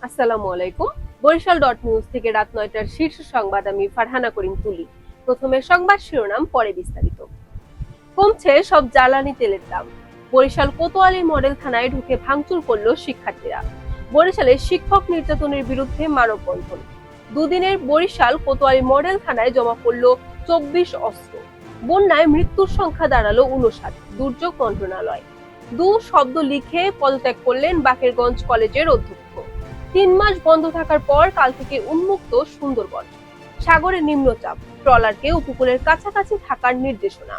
আসসালামু আলাইকুম। Barishal dot news থেকে রাত ৯টার শীর্ষ সংবাদ আমি ফারহানা করিম তুলি। প্রথমে সংবাদ শিরোনাম, পরে বিস্তারিত। কমছে সব জ্বালানি তেলের দাম। বরিশাল কোতোয়ালি মডেল থানায় ঢুকে ভাঙচুর করল শিক্ষার্থীরা। বরিশালে শিক্ষক নির্যাতনের বিরুদ্ধে মানববন্ধন। দুদিনের বরিশাল কোতোয়ালি মডেল থানায় জমা পড়ল ২৪ অস্ত্র। বন্যায় মৃত্যুর সংখ্যা দাঁড়ালো ৫৯। দুর্যোগ মন্ত্রণালয় শব্দ লিখে পদত্যাগ করলেন বাকেরগঞ্জ কলেজের অধ্যক্ষ। ৩ মাস বন্ধ থাকার পর কাল থেকে উন্মুক্ত সুন্দরবন। সাগরে নিম্নচাপ, ট্রলারকে উপকূলের কাছাকাছি থাকার নির্দেশনা।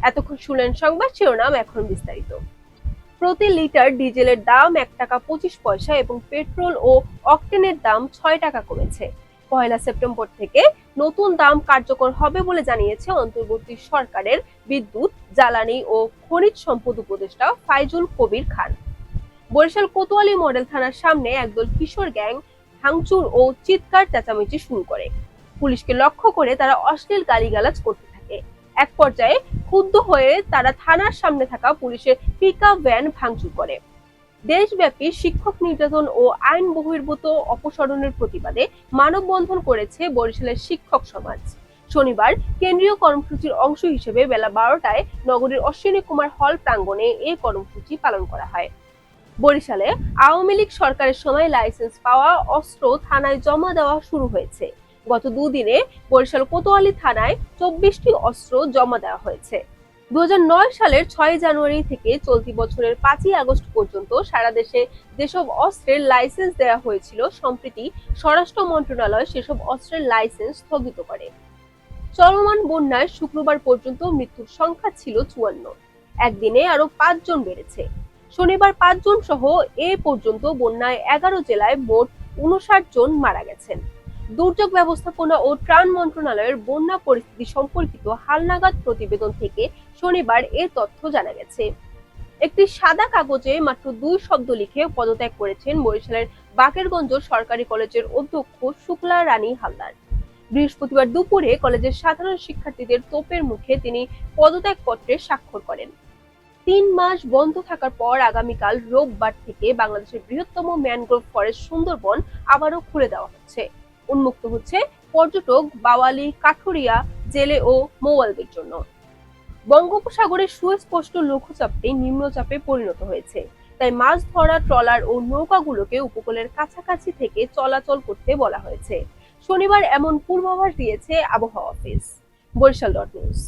এতক্ষণ শুনলেন সংবাদ শিরোনাম, এখন বিস্তারিত। প্রতি লিটার ডিজেলের দাম ১ টাকা ২৫ পয়সা এবং পেট্রোল ও অকটেনের দাম ৬ টাকা কমেছে। ১ সেপ্টেম্বর থেকে নতুন দাম কার্যকর হবে বলে জানিয়েছে অন্তর্বর্তী সরকারের বিদ্যুৎ, জ্বালানি ও খনিজ সম্পদ উপদেষ্টা ফাইজুল কবির খান। বরিশাল কোতোয়ালি মডেল থানার সামনে একদল কিশোর গ্যাং ভাঙচুর ও চিৎকার চেঁচামেচি শুরু করে। পুলিশকে লক্ষ্য করে তারা অশ্লীল গালিগালাজ করতে থাকে। এক পর্যায়ে ক্ষুব্ধ হয়ে তারা থানার সামনে থাকা পুলিশের পিকআপ ভ্যান ভাঙচুর করে। দেশব্যাপী শিক্ষক নির্যাতন ও আইন বহির্ভূত অপসারণের প্রতিবাদে মানববন্ধন করেছে বরিশালের শিক্ষক সমাজ। শনিবার কেন্দ্রীয় কর্মসূচির অংশ হিসেবে বেলা ১২টায় নগরীর অশ্বিনী কুমার হল প্রাঙ্গণে এই কর্মসূচি পালন করা হয়। বরিশালে আওয়ামী লীগ সরকারের সময় লাইসেন্স পাওয়া অস্ত্র থানায় জমা দেওয়া শুরু হয়েছে। গত দুদিনে বরিশাল কোতোয়ালি থানায় ২৪টি অস্ত্র জমা দেওয়া হয়েছে। ২০০৯ সালের ৬ জানুয়ারি থেকে চলতি বছরের ৫ই আগস্ট পর্যন্ত সারা দেশে যেসব অস্ত্রের লাইসেন্স দেওয়া হয়েছিল, সম্প্রতি স্বরাষ্ট্র মন্ত্রণালয় সেসব অস্ত্রের লাইসেন্স স্থগিত করে। চলমান বন্যায় শুক্রবার পর্যন্ত মৃত্যুর সংখ্যা ছিল ৫৪। একদিনে আরো ৫ জন বেড়েছে। শনিবার ৫ জন সহ এ পর্যন্ত বন্যায় ১১ জেলায় মোট ৫৯ জন মারা গেছেন। দুর্যোগ ব্যবস্থাপনা ও ত্রাণ মন্ত্রণালয়ের বন্যা পরিস্থিতি সম্পর্কিত হালনাগাদ প্রতিবেদন থেকে শনিবার এ তথ্য জানা গেছে। একটি সাদা কাগজে মাত্র ২ শব্দ লিখে পদত্যাগ করেছেন বরিশালের বাকেরগঞ্জ সরকারি কলেজের অধ্যক্ষ শুক্লা রানী হালদার। বৃহস্পতিবার দুপুরে কলেজের সাধারণ শিক্ষার্থীদের তোপের মুখে তিনি পদত্যাগপত্রে স্বাক্ষর করেন। ৩ মাস বন্ধ থাকার পর আগামীকাল রোববার থেকে বাংলাদেশের বৃহত্তম ম্যানগ্রোভ ফরেস্ট সুন্দরবন আবারও খুলে দেওয়া হচ্ছে। উন্মুক্ত হচ্ছে পর্যটক, বাওয়ালি, কাঠুরিয়া, জেলে ও মৌয়ালদের জন্য। বঙ্গোপসাগরের সুস্পষ্ট লঘুচাপটি নিম্নচাপে পরিণত হয়েছে, তাই মাছ ধরা ট্রলার ও নৌকাগুলোকে উপকূলের কাছাকাছি থেকে চলাচল করতে বলা হয়েছে। শনিবার এমন পূর্বাভাস দিয়েছে আবহাওয়া অফিস। Barishal dot news.